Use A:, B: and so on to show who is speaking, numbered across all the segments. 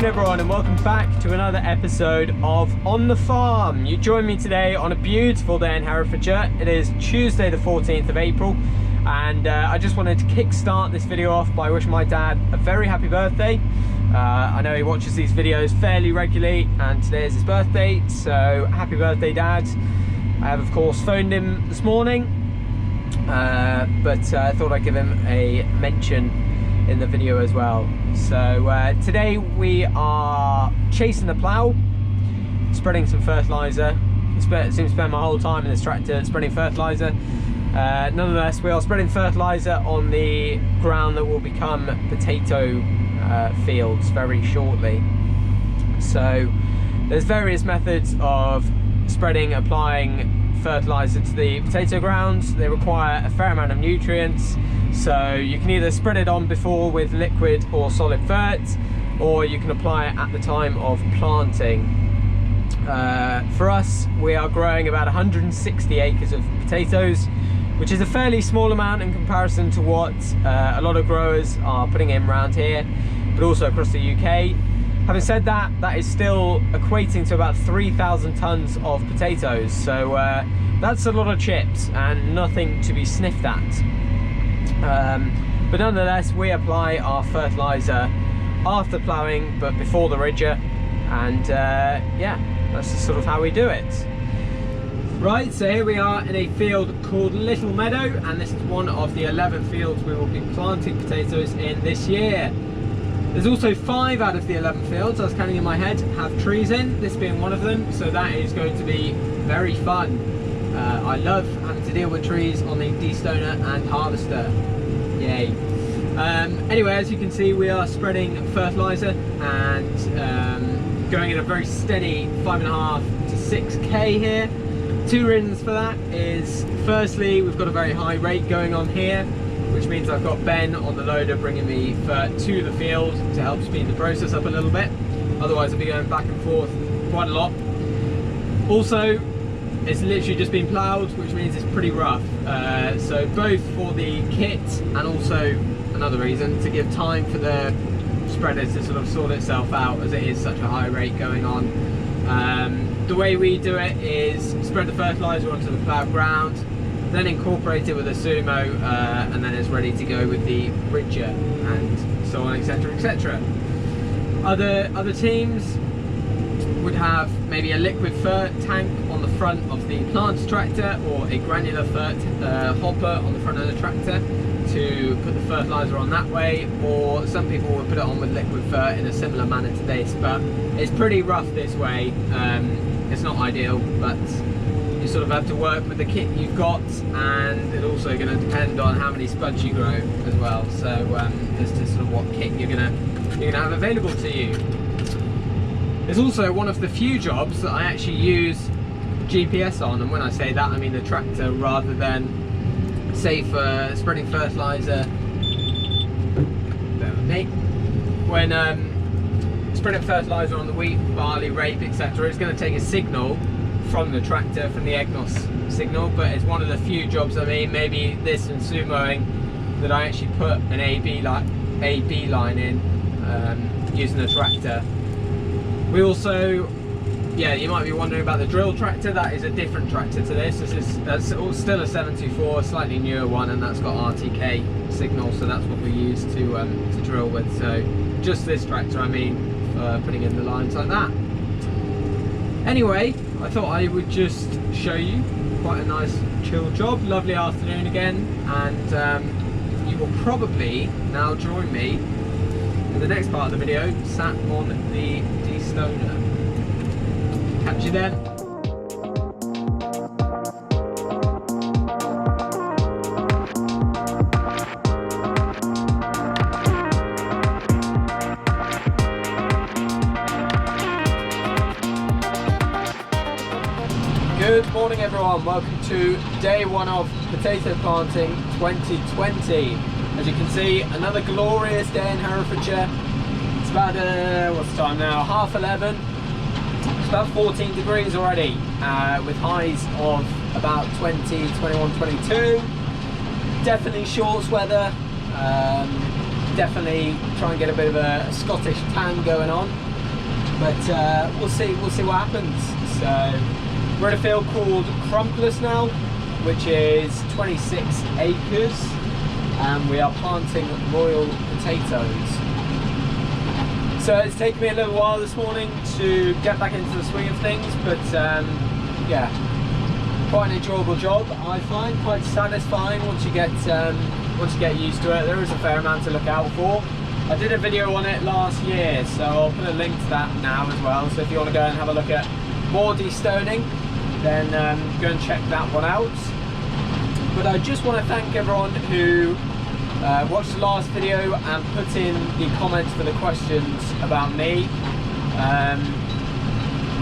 A: afternoon everyone, and welcome back to another episode of On the Farm. You join me today on a beautiful day in Herefordshire. It is Tuesday the 14th of April, and I just wanted to kick-start this video off by wishing my dad a very happy birthday. I know he watches these videos fairly regularly, and today is his birthday, so happy birthday, Dad. I have of course phoned him this morning, but I thought I'd give him a mention in the video as well. So today we are chasing the plough, spreading some fertiliser. I seem to spend my whole time in this tractor spreading fertiliser. Nonetheless, we are spreading fertiliser on the ground that will become potato fields very shortly. So there's various methods of applying fertiliser to the potato grounds. They require a fair amount of nutrients, so you can either spread it on before with liquid or solid fert, or you can apply it at the time of planting. For us, we are growing about 160 acres of potatoes, which is a fairly small amount in comparison to what a lot of growers are putting in around here, but also across the UK. Having said that, that is still equating to about 3,000 tonnes of potatoes, so that's a lot of chips and nothing to be sniffed at. But nonetheless, we apply our fertiliser after ploughing but before the ridger, and yeah, that's just sort of how we do it. Right, so here we are in a field called Little Meadow, and this is one of the 11 fields we will be planting potatoes in this year. There's also 5 out of the 11 fields, I was counting in my head, have trees in, this being one of them, so that is going to be very fun. I love having to deal with trees on the destoner and harvester. Yay. Anyway, as you can see, we are spreading fertiliser and going at a very steady 5.5 to 6k here. 2 reasons for that is, firstly, we've got a very high rate going on here, which means I've got Ben on the loader bringing me fert to the field to help speed the process up a little bit. Otherwise I'll be going back and forth quite a lot. Also, it's literally just been ploughed, which means it's pretty rough. So both for the kit and also another reason, to give time for the spreaders to sort of sort itself out, as it is such a high rate going on. The way we do it is spread the fertiliser onto the ploughed ground, then incorporate it with a sumo, and then it's ready to go with the ridger, and so on, etc, etc. Other teams would have maybe a liquid fert tank on the front of the planter tractor, or a granular fert hopper on the front of the tractor to put the fertiliser on that way, or some people would put it on with liquid fert in a similar manner to this, but it's pretty rough this way. It's not ideal, but you sort of have to work with the kit you've got, and it's also going to depend on how many spuds you grow as well, so as to sort of what kit you're gonna have available to you. It's also one of the few jobs that I actually use GPS on, and when I say that I mean the tractor, rather than, say, for spreading fertiliser, bear with me, when spreading fertiliser on the wheat, barley, rape, etc, it's going to take a signal from the tractor, from the EGNOS signal, but it's one of the few jobs, I mean, maybe this and sumoing, that I actually put an AB line in using the tractor. We also, yeah, you might be wondering about the drill tractor. That is a different tractor to this. That's still a 724, a slightly newer one, and that's got RTK signal, so that's what we use to drill with. So just this tractor, I mean, for putting in the lines like that. Anyway, I thought I would just show you quite a nice chill job. Lovely afternoon again, and you will probably now join me in the next part of the video, sat on the destoner. Catch you then. Good morning everyone, welcome to day 1 of potato planting 2020. As you can see, another glorious day in Herefordshire. It's about, what's the time now, 11:30. It's about 14 degrees already, with highs of about 20, 21, 22. Definitely shorts weather. Definitely try and get a bit of a Scottish tan going on. but we'll see what happens. So we're at a field called Crumpless now, which is 26 acres, and we are planting royal potatoes. So it's taken me a little while this morning to get back into the swing of things, but yeah, quite an enjoyable job, I find, quite satisfying once you get used to it. There is a fair amount to look out for. I did a video on it last year, so I'll put a link to that now as well. So if you want to go and have a look at more destoning, then go and check that one out. But I just want to thank everyone who watched the last video and put in the comments for the questions about me.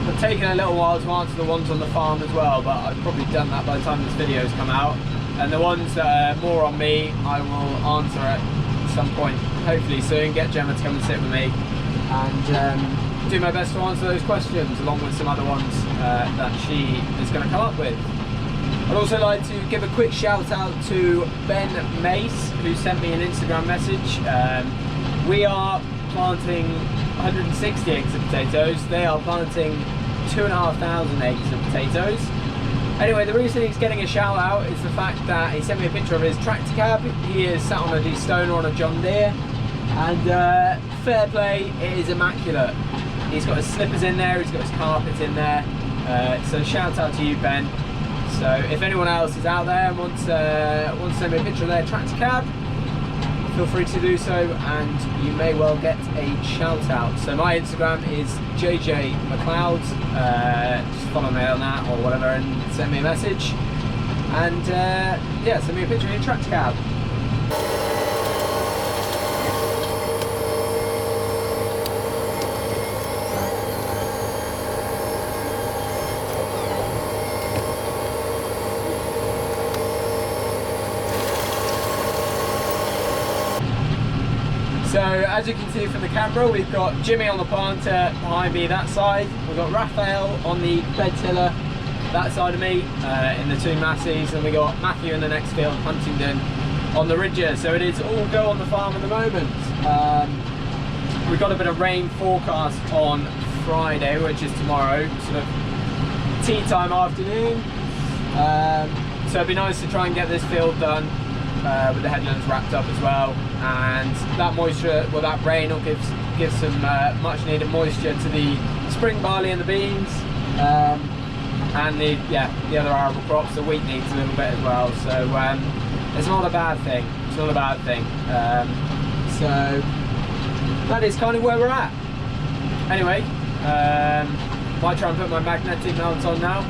A: It's taken a little while to answer the ones on the farm as well, but I've probably done that by the time this video's come out. And the ones that are more on me, I will answer at some point, hopefully soon. Get Gemma to come and sit with me and do my best to answer those questions, along with some other ones that she is going to come up with. I'd also like to give a quick shout out to Ben Mace, who sent me an Instagram message. We are planting 160 acres of potatoes. They are planting 2,500 acres of potatoes. Anyway, the reason he's getting a shout out is the fact that he sent me a picture of his tractor cab. He is sat on a destoner on a John Deere, and fair play, it is immaculate. He's got his slippers in there, he's got his carpet in there. So shout out to you, Ben. So if anyone else is out there and wants to send me a picture of their tractor cab, feel free to do so, and you may well get a shout out. So my Instagram is JJ Macleod. Just follow me on that or whatever and send me a message. And yeah, send me a picture of your tractor cab. So as you can see from the camera, we've got Jimmy on the planter behind me that side. We've got Raphael on the bed tiller that side of me in the two Massies, and we got Matthew in the next field, Huntingdon, on the Ridger. So it is all go on the farm at the moment. We've got a bit of rain forecast on Friday, which is tomorrow, sort of tea time afternoon. So it'd be nice to try and get this field done with the headlands wrapped up as well, and that moisture, well, that rain will give some much needed moisture to the spring barley and the beans, and the other arable crops. The wheat needs a little bit as well, so it's not a bad thing. It's not a bad thing. So that is kind of where we're at. Anyway, might try and put my magnetic mounts on now.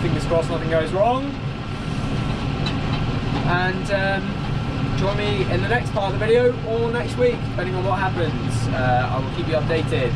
A: Fingers crossed nothing goes wrong. And join me in the next part of the video or next week, depending on what happens. I will keep you updated.